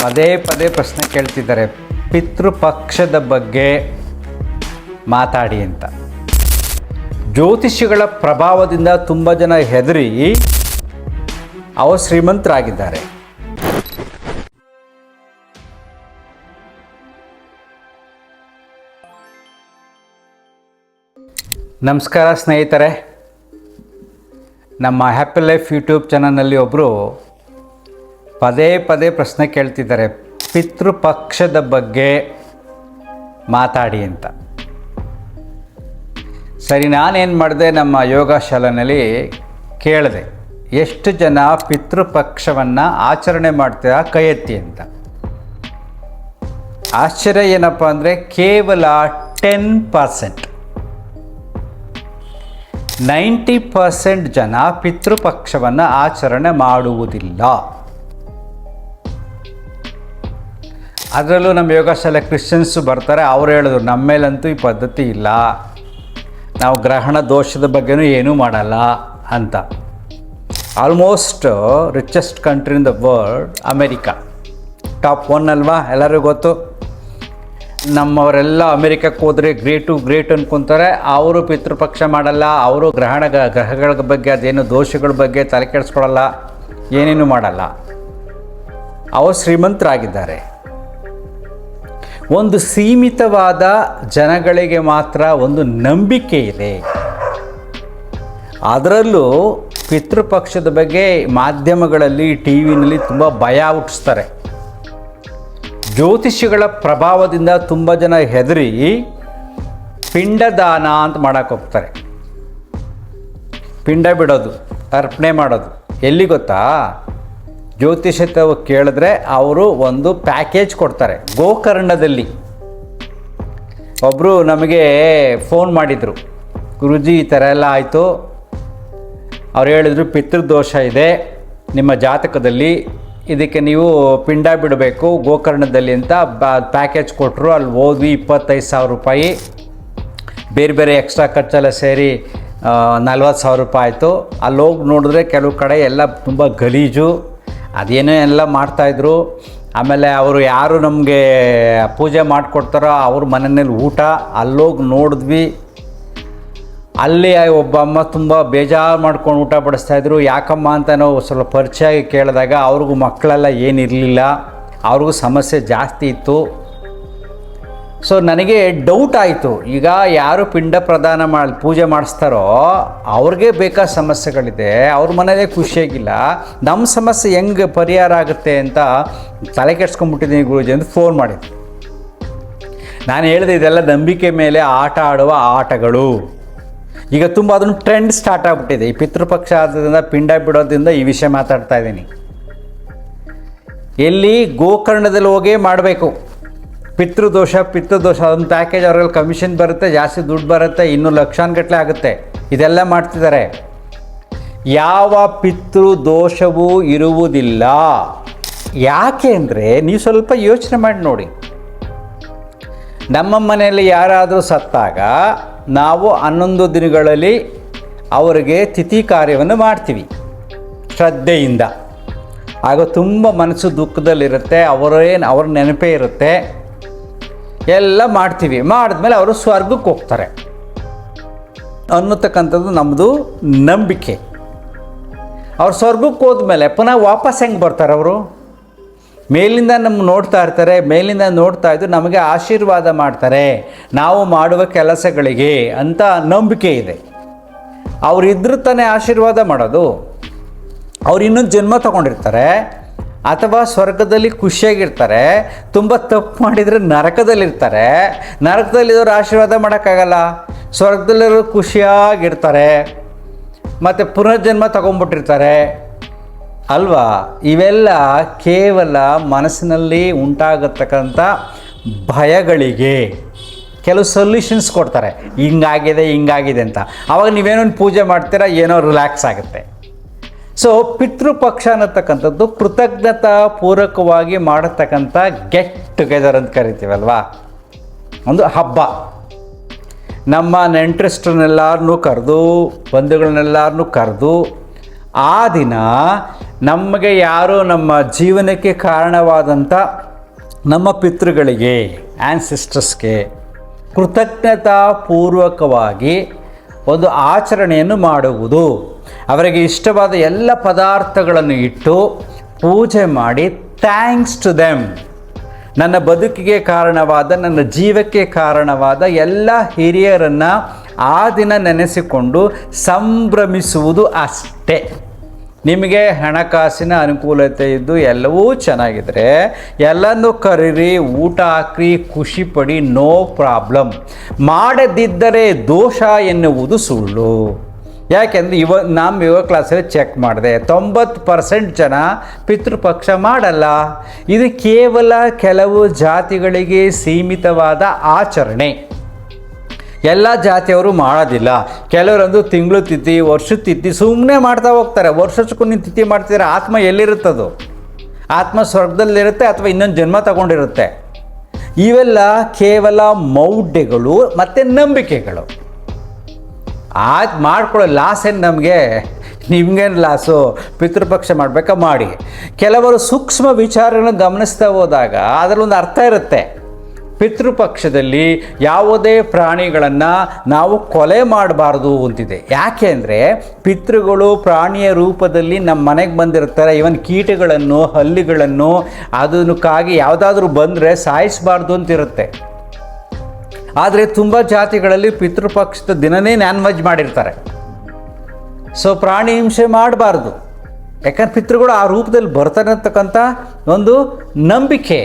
ಪದೇ ಪದೇ ಪ್ರಶ್ನೆ ಕೇಳ್ತಿದ್ದಾರೆ, ಪಿತೃಪಕ್ಷದ ಬಗ್ಗೆ ಮಾತಾಡಿ ಅಂತ. ಜ್ಯೋತಿಷಿಗಳ ಪ್ರಭಾವದಿಂದ ತುಂಬ ಜನ ಹೆದರಿ ಅವರು ಶ್ರೀಮಂತರಾಗಿದ್ದಾರೆ. ನಮಸ್ಕಾರ ಸ್ನೇಹಿತರೆ, ನಮ್ಮ ಹ್ಯಾಪಿ ಲೈಫ್ ಯೂಟ್ಯೂಬ್ ಚಾನಲ್ನಲ್ಲಿ ಒಬ್ಬರು ಪದೇ ಪದೇ ಪ್ರಶ್ನೆ ಕೇಳ್ತಿದ್ದಾರೆ, ಪಿತೃಪಕ್ಷದ ಬಗ್ಗೆ ಮಾತಾಡಿ ಅಂತ. ಸರಿ, ನಾನೇನು ಮಾಡಿದೆ, ನಮ್ಮ ಯೋಗ ಶಾಲೆಯಲ್ಲಿ ಕೇಳಿದೆ, ಎಷ್ಟು ಜನ ಪಿತೃಪಕ್ಷವನ್ನು ಆಚರಣೆ ಮಾಡ್ತೀರಾ ಕೈ ಎತ್ತಿ ಅಂತ. ಆಶ್ಚರ್ಯ ಏನಪ್ಪ ಅಂದರೆ ಕೇವಲ 10%. 90% ಜನ ಪಿತೃಪಕ್ಷವನ್ನು ಆಚರಣೆ ಮಾಡುವುದಿಲ್ಲ. ಅದರಲ್ಲೂ ನಮ್ಮ ಯೋಗಶಾಲೆ ಕ್ರಿಶ್ಚಿಯನ್ಸು ಬರ್ತಾರೆ, ಅವ್ರು ಹೇಳಿದ್ರು ನಮ್ಮ ಮೇಲಂತೂ ಈ ಪದ್ಧತಿ ಇಲ್ಲ, ನಾವು ಗ್ರಹಣ ದೋಷದ ಬಗ್ಗೆನೂ ಏನೂ ಮಾಡಲ್ಲ ಅಂತ. Almost richest country in the world America, top 1 ಅಲ್ವಾ, ಎಲ್ಲರಿಗೂ ಗೊತ್ತು. ನಮ್ಮವರೆಲ್ಲ ಅಮೇರಿಕಕ್ಕೆ ಹೋದರೆ ಗ್ರೇಟು ಅನ್ಕೊತಾರೆ. ಅವರು ಪಿತೃಪಕ್ಷ ಮಾಡಲ್ಲ, ಅವರು ಗ್ರಹಗಳ ಬಗ್ಗೆ ಅದೇನು ದೋಷಗಳ ಬಗ್ಗೆ ತಲೆ ಕೆಡಿಸ್ಕೊಳ್ಳಲ್ಲ, ಏನೇನು ಮಾಡಲ್ಲ. ಅವರು ಶ್ರೀಮಂತರಾಗಿದ್ದಾರೆ. ಒಂದು ಸೀಮಿತವಾದ ಜನಗಳಿಗೆ ಮಾತ್ರ ಒಂದು ನಂಬಿಕೆ ಇದೆ. ಅದರಲ್ಲೂ ಪಿತೃಪಕ್ಷದ ಬಗ್ಗೆ ಮಾಧ್ಯಮಗಳಲ್ಲಿ, ಟಿ ವಿನಲ್ಲಿ ತುಂಬ ಭಯ ಹುಟ್ಟಿಸ್ತಾರೆ. ಜ್ಯೋತಿಷಿಗಳ ಪ್ರಭಾವದಿಂದ ತುಂಬ ಜನ ಹೆದರಿ ಪಿಂಡದಾನ ಅಂತ ಮಾಡೋಕ್ಕೆ ಹೋಗ್ತಾರೆ. ಪಿಂಡ ಬಿಡೋದು, ಅರ್ಪಣೆ ಮಾಡೋದು. ಎಲ್ಲಿ ಗೊತ್ತಾ, ಜ್ಯೋತಿಷ ಕೇಳಿದ್ರೆ ಅವರು ಒಂದು ಪ್ಯಾಕೇಜ್ ಕೊಡ್ತಾರೆ. ಗೋಕರ್ಣದಲ್ಲಿ ಒಬ್ಬರು ನಮಗೆ ಫೋನ್ ಮಾಡಿದರು, ಗುರೂಜಿ ಈ ಥರ ಎಲ್ಲ ಆಯಿತು. ಅವ್ರು ಹೇಳಿದರು ಪಿತೃದೋಷ ಇದೆ ನಿಮ್ಮ ಜಾತಕದಲ್ಲಿ, ಇದಕ್ಕೆ ನೀವು ಪಿಂಡ ಬಿಡಬೇಕು ಗೋಕರ್ಣದಲ್ಲಿ ಅಂತ ಪ್ಯಾಕೇಜ್ ಕೊಟ್ಟರು. ಅಲ್ಲಿ ಹೋದ್ವಿ, 25,000 ರೂಪಾಯಿ, ಬೇರೆ ಬೇರೆ ಎಕ್ಸ್ಟ್ರಾ ಖರ್ಚೆಲ್ಲ ಸೇರಿ 40,000 ರೂಪಾಯಿ ಆಯಿತು. ಅಲ್ಲಿ ಹೋಗಿ ನೋಡಿದ್ರೆ ಕೆಲವು ಕಡೆ ಎಲ್ಲ ತುಂಬ ಗಲೀಜು, ಅದೇನೋ ಎಲ್ಲ ಮಾಡ್ತಾಯಿದ್ರು. ಆಮೇಲೆ ಅವರು ಯಾರು ನಮಗೆ ಪೂಜೆ ಮಾಡಿಕೊಡ್ತಾರೋ ಅವ್ರ ಮನೆಯಲ್ಲಿ ಊಟ, ಅಲ್ಲೋಗಿ ನೋಡಿದ್ವಿ. ಅಲ್ಲಿ ಒಬ್ಬ ಅಮ್ಮ ತುಂಬ ಬೇಜಾರು ಮಾಡ್ಕೊಂಡು ಊಟ ಬಡಿಸ್ತಾಯಿದ್ರು. ಯಾಕಮ್ಮ ಅಂತ ನಾವು ಸ್ವಲ್ಪ ಪರಿಚಯ ಕೇಳಿದಾಗ ಅವ್ರಿಗೂ ಮಕ್ಕಳೆಲ್ಲ ಏನಿರಲಿಲ್ಲ, ಅವ್ರಿಗೂ ಸಮಸ್ಯೆ ಜಾಸ್ತಿ ಇತ್ತು. ಸೊ ನನಗೆ ಡೌಟ್ ಆಯಿತು, ಈಗ ಯಾರು ಪಿಂಡ ಪ್ರದಾನ ಪೂಜೆ ಮಾಡಿಸ್ತಾರೋ ಅವ್ರಿಗೆ ಬೇಕಾದ ಸಮಸ್ಯೆಗಳಿದೆ, ಅವ್ರ ಮನೇಲೇ ಖುಷಿಯಾಗಿಲ್ಲ, ನಮ್ಮ ಸಮಸ್ಯೆ ಹೆಂಗೆ ಪರಿಹಾರ ಆಗುತ್ತೆ ಅಂತ ತಲೆ ಕೆಡ್ಸ್ಕೊಂಡ್ಬಿಟ್ಟಿದ್ದೀನಿ ಗುರೂಜಿ ಅಂತ ಫೋನ್ ಮಾಡಿದ್ದೆ. ನಾನು ಹೇಳಿದೆ, ಇದೆಲ್ಲ ನಂಬಿಕೆ ಮೇಲೆ ಆಟ ಆಡುವ ಆಟಗಳು. ಈಗ ತುಂಬ ಅದನ್ನು ಟ್ರೆಂಡ್ ಸ್ಟಾರ್ಟ್ ಆಗಿಬಿಟ್ಟಿದೆ. ಈ ಪಿತೃಪಕ್ಷ ಆದ್ರಿಂದ, ಪಿಂಡ ಬಿಡೋದ್ರಿಂದ ಈ ವಿಷಯ ಮಾತಾಡ್ತಾ ಇದ್ದೀನಿ. ಎಲ್ಲಿ ಗೋಕರ್ಣದಲ್ಲಿ ಹೋಗೇ ಮಾಡಬೇಕು. ಪಿತೃದೋಷ ಅದೊಂದು ಪ್ಯಾಕೇಜ್, ಅವ್ರಲ್ಲಿ ಕಮಿಷನ್ ಬರುತ್ತೆ, ಜಾಸ್ತಿ ದುಡ್ಡು ಬರುತ್ತೆ, ಇನ್ನೂ ಲಕ್ಷಾನುಗಟ್ಟಲೆ ಆಗುತ್ತೆ. ಇದೆಲ್ಲ ಮಾಡ್ತಿದ್ದಾರೆ. ಯಾವ ಪಿತೃದೋಷವೂ ಇರುವುದಿಲ್ಲ. ಯಾಕೆ ಅಂದರೆ ನೀವು ಸ್ವಲ್ಪ ಯೋಚನೆ ಮಾಡಿ ನೋಡಿ. ನಮ್ಮ ಮನೆಯಲ್ಲಿ ಯಾರಾದರೂ ಸತ್ತಾಗ ನಾವು 11 ದಿನಗಳಲ್ಲಿ ಅವರಿಗೆ ತಿಥಿ ಕಾರ್ಯವನ್ನು ಮಾಡ್ತೀವಿ ಶ್ರದ್ಧೆಯಿಂದ. ಆಗ ತುಂಬ ಮನಸ್ಸು ದುಃಖದಲ್ಲಿರುತ್ತೆ, ಅವ್ರ ನೆನಪೇ ಇರುತ್ತೆ, ಎಲ್ಲ ಮಾಡ್ತೀವಿ. ಮಾಡಿದ್ಮೇಲೆ ಅವರು ಸ್ವರ್ಗಕ್ಕೆ ಹೋಗ್ತಾರೆ ಅನ್ನತಕ್ಕಂಥದ್ದು ನಮ್ಮದು ನಂಬಿಕೆ. ಅವ್ರು ಸ್ವರ್ಗಕ್ಕೆ ಹೋದ್ಮೇಲೆ ಪುನಃ ವಾಪಸ್ ಹೆಂಗೆ ಬರ್ತಾರೆ? ಅವರು ಮೇಲಿಂದ ನಮ್ಮ ನೋಡ್ತಾ ಇರ್ತಾರೆ, ಮೇಲಿಂದ ನೋಡ್ತಾ ಇದ್ದು ನಮಗೆ ಆಶೀರ್ವಾದ ಮಾಡ್ತಾರೆ ನಾವು ಮಾಡುವ ಕೆಲಸಗಳಿಗೆ ಅಂತ ನಂಬಿಕೆ ಇದೆ. ಅವರಿದ್ರೂ ತಾನೇ ಆಶೀರ್ವಾದ ಮಾಡೋದು. ಅವ್ರು ಇನ್ನೊಂದು ಜನ್ಮ ತಗೊಂಡಿರ್ತಾರೆ, ಅಥವಾ ಸ್ವರ್ಗದಲ್ಲಿ ಖುಷಿಯಾಗಿರ್ತಾರೆ. ತುಂಬ ತಪ್ಪು ಮಾಡಿದರೆ ನರಕದಲ್ಲಿರ್ತಾರೆ. ನರಕದಲ್ಲಿದ್ದವ್ರು ಆಶೀರ್ವಾದ ಮಾಡೋಕ್ಕಾಗಲ್ಲ. ಸ್ವರ್ಗದಲ್ಲಿರೋರು ಖುಷಿಯಾಗಿರ್ತಾರೆ, ಮತ್ತು ಪುನರ್ಜನ್ಮ ತಗೊಂಡ್ಬಿಟ್ಟಿರ್ತಾರೆ ಅಲ್ವಾ? ಇವೆಲ್ಲ ಕೇವಲ ಮನಸ್ಸಿನಲ್ಲಿ ಉಂಟಾಗತಕ್ಕಂಥ ಭಯಗಳಿಗೆ ಕೆಲವು ಸೊಲ್ಯೂಷನ್ಸ್ ಕೊಡ್ತಾರೆ. ಹಿಂಗಾಗಿದೆ ಅಂತ. ಆವಾಗ ನೀವೇನೊಂದು ಪೂಜೆ ಮಾಡ್ತೀರಾ, ಏನೋ ರಿಲ್ಯಾಕ್ಸ್ ಆಗುತ್ತೆ. ಸೊ ಪಿತೃಪಕ್ಷ ಅನ್ನತಕ್ಕಂಥದ್ದು ಕೃತಜ್ಞತಾ ಪೂರ್ವಕವಾಗಿ ಮಾಡತಕ್ಕಂಥ ಗೆಟ್ ಟುಗೆದರ್ ಅಂತ ಕರಿತೀವಲ್ವಾ, ಒಂದು ಹಬ್ಬ. ನಮ್ಮ ನೆಂಟರಿಷ್ಟರನ್ನೆಲ್ಲರನ್ನೂ ಕರೆದು, ಬಂಧುಗಳನ್ನೆಲ್ಲರನ್ನೂ ಕರೆದು, ಆ ದಿನ ನಮಗೆ ಯಾರು ನಮ್ಮ ಜೀವನಕ್ಕೆ ಕಾರಣವಾದಂಥ ನಮ್ಮ ಪಿತೃಗಳಿಗೆ, ಆ್ಯನ್ಸಿಸ್ಟರ್ಸ್ಗೆ ಕೃತಜ್ಞತಾಪೂರ್ವಕವಾಗಿ ಒಂದು ಆಚರಣೆಯನ್ನು ಮಾಡುವುದು, ಅವರಿಗೆ ಇಷ್ಟವಾದ ಎಲ್ಲ ಪದಾರ್ಥಗಳನ್ನು ಇಟ್ಟು ಪೂಜೆ ಮಾಡಿ ಥ್ಯಾಂಕ್ಸ್ ಟು ದೆಮ್, ನನ್ನ ಬದುಕಿಗೆ ಕಾರಣವಾದ, ನನ್ನ ಜೀವಕ್ಕೆ ಕಾರಣವಾದ ಎಲ್ಲ ಹಿರಿಯರನ್ನು ಆ ದಿನ ನೆನೆಸಿಕೊಂಡು ಸಂಭ್ರಮಿಸುವುದು ಅಷ್ಟೇ. ನಿಮಗೆ ಹಣಕಾಸಿನ ಅನುಕೂಲತೆ ಇದ್ದು ಎಲ್ಲವೂ ಚೆನ್ನಾಗಿದ್ದರೆ ಎಲ್ಲನೂ ಕರೀರಿ, ಊಟ ಹಾಕ್ರಿ, ಖುಷಿ ಪಡಿ, ನೋ ಪ್ರಾಬ್ಲಮ್. ಮಾಡದಿದ್ದರೆ ದೋಷ ಎನ್ನುವುದು ಸುಳ್ಳು. ಯಾಕೆಂದರೆ ನಮ್ಮ ಯುವ ಕ್ಲಾಸಲ್ಲಿ ಚೆಕ್ ಮಾಡಿದೆ, 90% ಜನ ಪಿತೃಪಕ್ಷ ಮಾಡಲ್ಲ. ಇದು ಕೇವಲ ಕೆಲವು ಜಾತಿಗಳಿಗೆ ಸೀಮಿತವಾದ ಆಚರಣೆ. ಎಲ್ಲ ಜಾತಿಯವರು ಮಾಡೋದಿಲ್ಲ. ಕೆಲವರಂದು ತಿಂಗಳು ತಿಥಿ, ವರ್ಷದ ತಿಥಿ ಸುಮ್ಮನೆ ಮಾಡ್ತಾ ಹೋಗ್ತಾರೆ. ವರ್ಷಕ್ಕೂ ನೀವು ತಿಥಿ ಮಾಡ್ತಿದ್ರೆ ಆತ್ಮ ಎಲ್ಲಿರುತ್ತದು? ಆತ್ಮ ಸ್ವರ್ಗದಲ್ಲಿರುತ್ತೆ ಅಥವಾ ಇನ್ನೊಂದು ಜನ್ಮ ತಗೊಂಡಿರುತ್ತೆ. ಇವೆಲ್ಲ ಕೇವಲ ಮೌಢ್ಯಗಳು ಮತ್ತು ನಂಬಿಕೆಗಳು. ಮಾಡ್ಕೊಳ್ಳೋ ಲಾಸ್ ಏನು ನಮಗೆ? ನಿಮಗೇನು ಲಾಸು? ಪಿತೃಪಕ್ಷ ಮಾಡಬೇಕಾ ಮಾಡಿ. ಕೆಲವರು ಸೂಕ್ಷ್ಮ ವಿಚಾರಗಳನ್ನು ಗಮನಿಸ್ತಾ ಹೋದಾಗ ಅದರಲ್ಲೊಂದು ಅರ್ಥ ಇರುತ್ತೆ. ಪಿತೃಪಕ್ಷದಲ್ಲಿ ಯಾವುದೇ ಪ್ರಾಣಿಗಳನ್ನು ನಾವು ಕೊಲೆ ಮಾಡಬಾರ್ದು ಅಂತಿದೆ. ಯಾಕೆ ಅಂದರೆ ಪಿತೃಗಳು ಪ್ರಾಣಿಯ ರೂಪದಲ್ಲಿ ನಮ್ಮ ಮನೆಗೆ ಬಂದಿರ್ತಾರೆ. ಇವನ್ ಕೀಟಗಳನ್ನು, ಹಲ್ಲಿಗಳನ್ನು, ಅದಕ್ಕಾಗಿ ಯಾವುದಾದ್ರೂ ಬಂದರೆ ಸಾಯಿಸಬಾರ್ದು ಅಂತಿರುತ್ತೆ. ಆದರೆ ತುಂಬ ಜಾತಿಗಳಲ್ಲಿ ಪಿತೃಪಕ್ಷದ ದಿನವೇ ನಾನ್ ವೆಜ್ ಮಾಡಿರ್ತಾರೆ. ಸೊ ಪ್ರಾಣಿ ಹಿಂಸೆ ಮಾಡಬಾರ್ದು, ಯಾಕಂದ್ರೆ ಪಿತೃಗಳು ಆ ರೂಪದಲ್ಲಿ ಬರ್ತಾರೆ ಅಂತಕ್ಕಂಥ ಒಂದು ನಂಬಿಕೆ.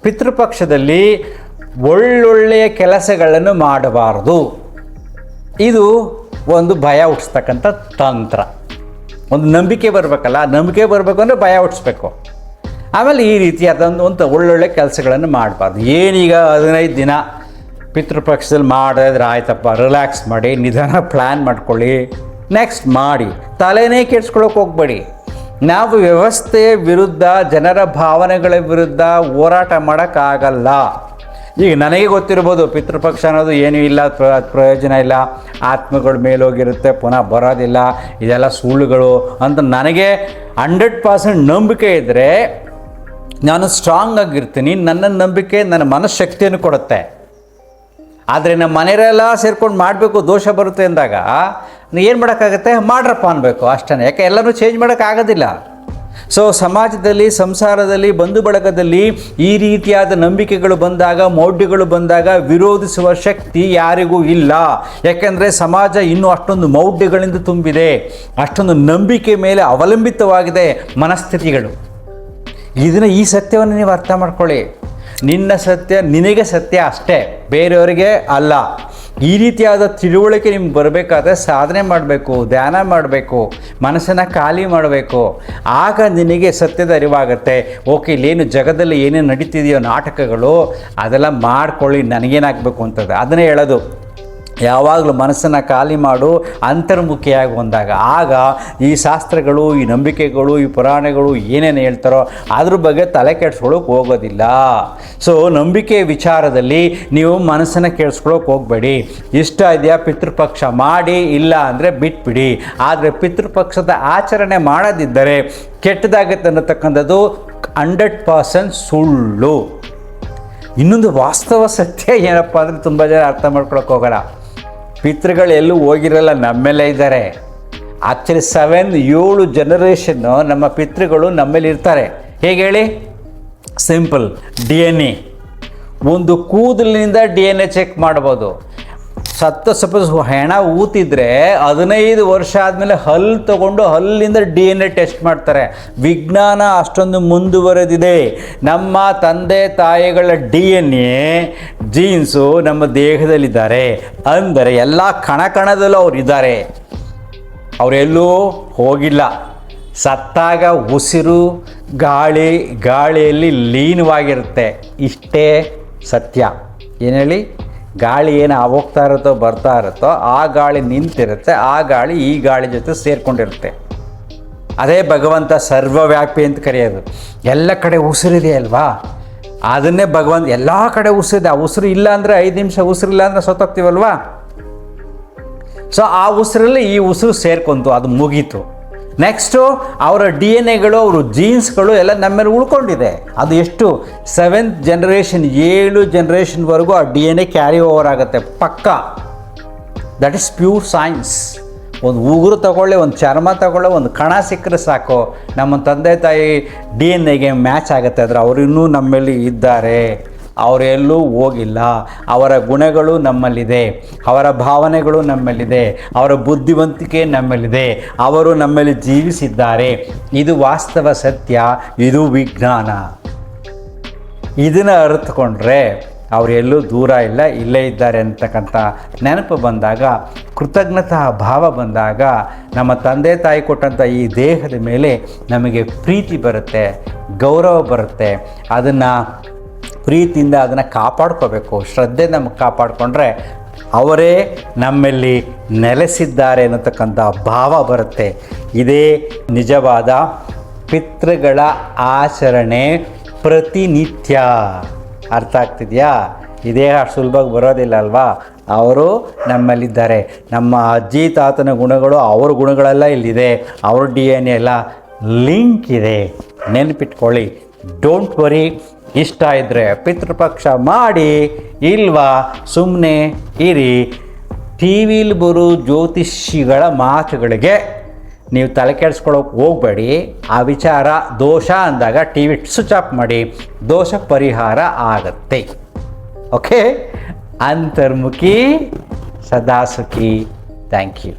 ಪಿತೃಪಕ್ಷದಲ್ಲಿ ಒಳ್ಳೊಳ್ಳೆಯ ಕೆಲಸಗಳನ್ನು ಮಾಡಬಾರ್ದು. ಇದು ಒಂದು ಭಯ ಹುಟ್ಟಿಸ್ತಕ್ಕಂಥ ತಂತ್ರ. ಒಂದು ನಂಬಿಕೆ ಬರಬೇಕಲ್ಲ, ನಂಬಿಕೆ ಬರಬೇಕು ಅಂದರೆ ಭಯ ಹುಟ್ಟಿಸ್ಬೇಕು. ಆಮೇಲೆ ಈ ರೀತಿಯಾದಂಥ ಒಳ್ಳೊಳ್ಳೆ ಕೆಲಸಗಳನ್ನು ಮಾಡಬಾರ್ದು. ಏನೀಗ 15 ದಿನ ಪಿತೃಪಕ್ಷದಲ್ಲಿ ಮಾಡಿದ್ರೆ ಆಯ್ತಪ್ಪ, ರಿಲ್ಯಾಕ್ಸ್ ಮಾಡಿ, ನಿಧಾನ ಪ್ಲ್ಯಾನ್ ಮಾಡ್ಕೊಳ್ಳಿ, ನೆಕ್ಸ್ಟ್ ಮಾಡಿ, ತಲೆನೇ ಕೆಡ್ಸ್ಕೊಳ್ಳೋಕೆ ಹೋಗಬೇಡಿ. ನಾವು ವ್ಯವಸ್ಥೆಯ ವಿರುದ್ಧ, ಜನರ ಭಾವನೆಗಳ ವಿರುದ್ಧ ಹೋರಾಟ ಮಾಡೋಕ್ಕಾಗಲ್ಲ. ಈಗ ನನಗೆ ಗೊತ್ತಿರ್ಬೋದು ಪಿತೃಪಕ್ಷ ಅನ್ನೋದು ಏನೂ ಇಲ್ಲ, ಪ್ರಯೋಜನ ಇಲ್ಲ, ಆತ್ಮಗಳ ಮೇಲೋಗಿರುತ್ತೆ, ಪುನಃ ಬರೋದಿಲ್ಲ, ಇದೆಲ್ಲ ಸುಳ್ಳುಗಳು ಅಂತ ನನಗೆ 100% ನಂಬಿಕೆ ಇದ್ದರೆ ನಾನು ಸ್ಟ್ರಾಂಗ್ ಆಗಿರ್ತೀನಿ. ನನ್ನ ನಂಬಿಕೆ ನನ್ನ ಮನಃಶಕ್ತಿಯನ್ನು ಕೊಡುತ್ತೆ. ಆದರೆ ನಮ್ಮ ಮನೆಯವರೆಲ್ಲ ಸೇರ್ಕೊಂಡು ಮಾಡಬೇಕು, ದೋಷ ಬರುತ್ತೆ ಅಂದಾಗ ಏನು ಮಾಡೋಕ್ಕಾಗತ್ತೆ? ಮಾಡ್ರಪ್ಪ ಅನ್ಬೇಕು ಅಷ್ಟೇ. ಯಾಕೆ ಎಲ್ಲರೂ ಚೇಂಜ್ ಮಾಡೋಕ್ಕಾಗೋದಿಲ್ಲ. ಸೊ ಸಮಾಜದಲ್ಲಿ, ಸಂಸಾರದಲ್ಲಿ, ಬಂಧು ಬಳಗದಲ್ಲಿ ಈ ರೀತಿಯಾದ ನಂಬಿಕೆಗಳು ಬಂದಾಗ, ಮೌಢ್ಯಗಳು ಬಂದಾಗ ವಿರೋಧಿಸುವ ಶಕ್ತಿ ಯಾರಿಗೂ ಇಲ್ಲ. ಯಾಕೆಂದರೆ ಸಮಾಜ ಇನ್ನೂ ಅಷ್ಟೊಂದು ಮೌಢ್ಯಗಳಿಂದ ತುಂಬಿದೆ, ಅಷ್ಟೊಂದು ನಂಬಿಕೆ ಮೇಲೆ ಅವಲಂಬಿತವಾಗಿದೆ ಮನಸ್ಥಿತಿಗಳು. ಈ ಸತ್ಯವನ್ನು ನೀವು ಅರ್ಥ ಮಾಡ್ಕೊಳ್ಳಿ. ನಿನ್ನ ಸತ್ಯ ನಿನಗೆ ಸತ್ಯ ಅಷ್ಟೇ, ಬೇರೆಯವರಿಗೆ ಅಲ್ಲ. ಈ ರೀತಿಯಾದ ತಿಳುವಳಿಕೆ ನಿಮ್ಗೆ ಬರಬೇಕಾದ್ರೆ ಸಾಧನೆ ಮಾಡಬೇಕು, ಧ್ಯಾನ ಮಾಡಬೇಕು, ಮನಸ್ಸನ್ನು ಖಾಲಿ ಮಾಡಬೇಕು. ಆಗ ನಿನಗೆ ಸತ್ಯದ ಅರಿವಾಗುತ್ತೆ. ಓಕೆ, ಇಲ್ಲೇನು ಜಗದಲ್ಲಿ ಏನೇನು ನಡೀತಿದೆಯೋ ನಾಟಕಗಳು, ಅದೆಲ್ಲ ಮಾಡ್ಕೊಳ್ಳಿ, ನನಗೇನಾಗಬೇಕು ಅಂತದ್ದು. ಅದನ್ನೇ ಹೇಳೋದು, ಯಾವಾಗಲೂ ಮನಸ್ಸನ್ನು ಖಾಲಿ ಮಾಡು, ಅಂತರ್ಮುಖಿಯಾಗಿ ಬಂದಾಗ ಆಗ ಈ ಶಾಸ್ತ್ರಗಳು, ಈ ನಂಬಿಕೆಗಳು, ಈ ಪುರಾಣಗಳು ಏನೇನು ಹೇಳ್ತಾರೋ ಅದ್ರ ಬಗ್ಗೆ ತಲೆ ಕೆಡಿಸ್ಕೊಳ್ಳೋಕೆ ಹೋಗೋದಿಲ್ಲ. ಸೊ ನಂಬಿಕೆ ವಿಚಾರದಲ್ಲಿ ನೀವು ಮನಸ್ಸನ್ನು ಕೆಡಿಸ್ಕೊಳ್ಳೋಕೆ ಹೋಗಬೇಡಿ. ಇಷ್ಟ ಇದೆಯಾ ಪಿತೃಪಕ್ಷ ಮಾಡಿ, ಇಲ್ಲ ಅಂದರೆ ಬಿಟ್ಬಿಡಿ. ಆದರೆ ಪಿತೃಪಕ್ಷದ ಆಚರಣೆ ಮಾಡದಿದ್ದರೆ ಕೆಟ್ಟದಾಗುತ್ತೆ ಅನ್ನತಕ್ಕಂಥದ್ದು 100% ಸುಳ್ಳು. ಇನ್ನೊಂದು ವಾಸ್ತವ ಸತ್ಯ ಏನಪ್ಪ ಅಂದರೆ ತುಂಬ ಜನ ಅರ್ಥ ಮಾಡ್ಕೊಳಕ್ಕೆ ಹೋಗೋಲ್ಲ. ಪಿತೃಗಳು ಎಲ್ಲೂ ಹೋಗಿರಲ್ಲ, ನಮ್ಮೆಲ್ಲ ಇದ್ದಾರೆ. ಆ್ಯಕ್ಚುಲಿ 7 ಜನರೇಷನ್ನು ನಮ್ಮ ಪಿತೃಗಳು ನಮ್ಮಲ್ಲಿ ಇರ್ತಾರೆ. ಹೇಗೆ ಹೇಳಿ? Simple, DNA. ಒಂದು ಕೂದಲಿನಿಂದ DNA ಚೆಕ್ ಮಾಡ್ಬೋದು. ಸಪೋಸ್ ಹೆಣ ಊತಿದ್ರೆ 15 ವರ್ಷ ಆದಮೇಲೆ ಹಲ್ಲು ತಗೊಂಡು ಹಲ್ಲಿಂದ DNA ಟೆಸ್ಟ್ ಮಾಡ್ತಾರೆ. ವಿಜ್ಞಾನ ಅಷ್ಟೊಂದು ಮುಂದುವರೆದಿದೆ. ನಮ್ಮ ತಂದೆ ತಾಯಿಗಳ DNA ಜೀನ್ಸು ನಮ್ಮ ದೇಹದಲ್ಲಿದ್ದಾರೆ ಅಂದರೆ ಎಲ್ಲ ಕಣದಲ್ಲೂ ಅವರಿದ್ದಾರೆ, ಅವರೆಲ್ಲೂ ಹೋಗಿಲ್ಲ. ಸತ್ತಾಗ ಉಸಿರು ಗಾಳಿಯಲ್ಲಿ ಲೀನವಾಗಿರುತ್ತೆ. ಇಷ್ಟೇ ಸತ್ಯ. ಏನು ಹೇಳಿ? ಗಾಳಿ ಏನು ಹೋಗ್ತಾ ಇರುತ್ತೋ ಬರ್ತಾ ಇರುತ್ತೋ ಆ ಗಾಳಿ ನಿಂತಿರುತ್ತೆ, ಆ ಗಾಳಿ ಈ ಗಾಳಿ ಜೊತೆ ಸೇರಿಕೊಂಡಿರುತ್ತೆ. ಅದೇ ಭಗವಂತ ಸರ್ವವ್ಯಾಪಿ ಅಂತ ಕರೆಯೋದು. ಎಲ್ಲ ಕಡೆ ಉಸಿರಿದೆ ಅಲ್ವಾ, ಅದನ್ನೇ ಭಗವಂತ ಎಲ್ಲ ಕಡೆ ಉಸಿರಿದೆ. ಆ ಉಸಿರು ಇಲ್ಲ ಅಂದರೆ 5 ನಿಮಿಷ ಉಸಿರಿಲ್ಲ ಅಂದರೆ ಸತ್ತೋಗ್ತೀವಲ್ವಾ. ಸೊ ಆ ಉಸಿರಲ್ಲಿ ಈ ಉಸಿರು ಸೇರ್ಕೊಂತು, ಅದು ಮುಗೀತು. ನೆಕ್ಸ್ಟು ಅವರ ಡಿ ಎನ್ ಎಗಳು, ಅವರು ಜೀನ್ಸ್ಗಳು ಎಲ್ಲ ನಮ್ಮೇಲೆ ಉಳ್ಕೊಂಡಿದೆ. ಅದು ಎಷ್ಟು 7th ಜನರೇಷನ್, 7 ಜನರೇಷನ್ವರೆಗೂ ಆ D N A carry over ಆಗುತ್ತೆ ಪಕ್ಕಾ. That is pure science. ಒಂದು ಉಗುರು ತಗೊಳ್ಳಿ, ಒಂದು ಚರ್ಮ ತಗೊಳ್ಳಿ, ಒಂದು ಕಣ ಸಿಕ್ಕರೆ ಸಾಕು, ನಮ್ಮ ತಂದೆ ತಾಯಿ ಡಿ ಎನ್ ಎಗೆ ಮ್ಯಾಚ್ ಆಗುತ್ತೆ. ಆದರೆ ಅವರು ಇನ್ನೂ ನಮ್ಮಲ್ಲಿ ಇದ್ದಾರೆ, ಅವರೆಲ್ಲೂ ಹೋಗಿಲ್ಲ. ಅವರ ಗುಣಗಳು ನಮ್ಮಲ್ಲಿದೆ, ಅವರ ಭಾವನೆಗಳು ನಮ್ಮಲ್ಲಿದೆ, ಅವರ ಬುದ್ಧಿವಂತಿಕೆ ನಮ್ಮಲ್ಲಿದೆ, ಅವರು ನಮ್ಮಲ್ಲಿ ಜೀವಿಸಿದ್ದಾರೆ. ಇದು ವಾಸ್ತವ ಸತ್ಯ, ಇದು ವಿಜ್ಞಾನ. ಇದನ್ನು ಅರಿತುಕೊಂಡ್ರೆ ಅವರೆಲ್ಲೂ ದೂರ ಇಲ್ಲ, ಇಲ್ಲೇ ಇದ್ದಾರೆ ಅಂತಕ್ಕಂಥ ನೆನಪು ಬಂದಾಗ, ಕೃತಜ್ಞತಾ ಭಾವ ಬಂದಾಗ, ನಮ್ಮ ತಂದೆ ತಾಯಿ ಕೊಟ್ಟಂಥ ಈ ದೇಹದ ಮೇಲೆ ನಮಗೆ ಪ್ರೀತಿ ಬರುತ್ತೆ, ಗೌರವ ಬರುತ್ತೆ. ಅದನ್ನು ಪ್ರೀತಿಯಿಂದ ಅದನ್ನು ಕಾಪಾಡ್ಕೋಬೇಕು, ಶ್ರದ್ಧೆ ನಮಗೆ ಕಾಪಾಡಿಕೊಂಡ್ರೆ ಅವರೇ ನಮ್ಮಲ್ಲಿ ನೆಲೆಸಿದ್ದಾರೆ ಅನ್ನತಕ್ಕಂಥ ಭಾವ ಬರುತ್ತೆ. ಇದೇ ನಿಜವಾದ ಪಿತೃಗಳ ಆಚರಣೆ ಪ್ರತಿನಿತ್ಯ. ಅರ್ಥ ಆಗ್ತಿದೆಯಾ? ಇದೇ ಅಷ್ಟು ಸುಲಭವಾಗಿ ಬರೋದಿಲ್ಲ ಅಲ್ವಾ? ಅವರು ನಮ್ಮಲ್ಲಿದ್ದಾರೆ. ನಮ್ಮ ಅಜ್ಜಿ ತಾತನ ಗುಣಗಳು ಅವ್ರ ಗುಣಗಳೆಲ್ಲ ಇಲ್ಲಿದೆ, ಅವ್ರ ಡಿ ಎನ್ ಎ ಎಲ್ಲ ಲಿಂಕ್ ಇದೆ. ನೆನಪಿಟ್ಕೊಳ್ಳಿ. Don't worry. ಇಷ್ಟ ಇದ್ದರೆ ಪಿತೃಪಕ್ಷ ಮಾಡಿ, ಇಲ್ವಾ ಸುಮ್ಮನೆ ಇರಿ. ಟಿ ವಿಲಿ ಬರೋ ಜ್ಯೋತಿಷಿಗಳ ಮಾತುಗಳಿಗೆ ನೀವು ತಲೆ ಕೆಡಿಸ್ಕೊಳ್ಳೋಕೆ ಹೋಗಬೇಡಿ. ಆ ವಿಚಾರ ದೋಷ ಅಂದಾಗ ಟಿ ವಿ ಸ್ವಿಚ್ ಆಫ್ ಮಾಡಿ, ದೋಷ ಪರಿಹಾರ ಆಗುತ್ತೆ. ಓಕೆ. ಅಂತರ್ಮುಖಿ ಸದಾ ಸುಖಿ. Thank you.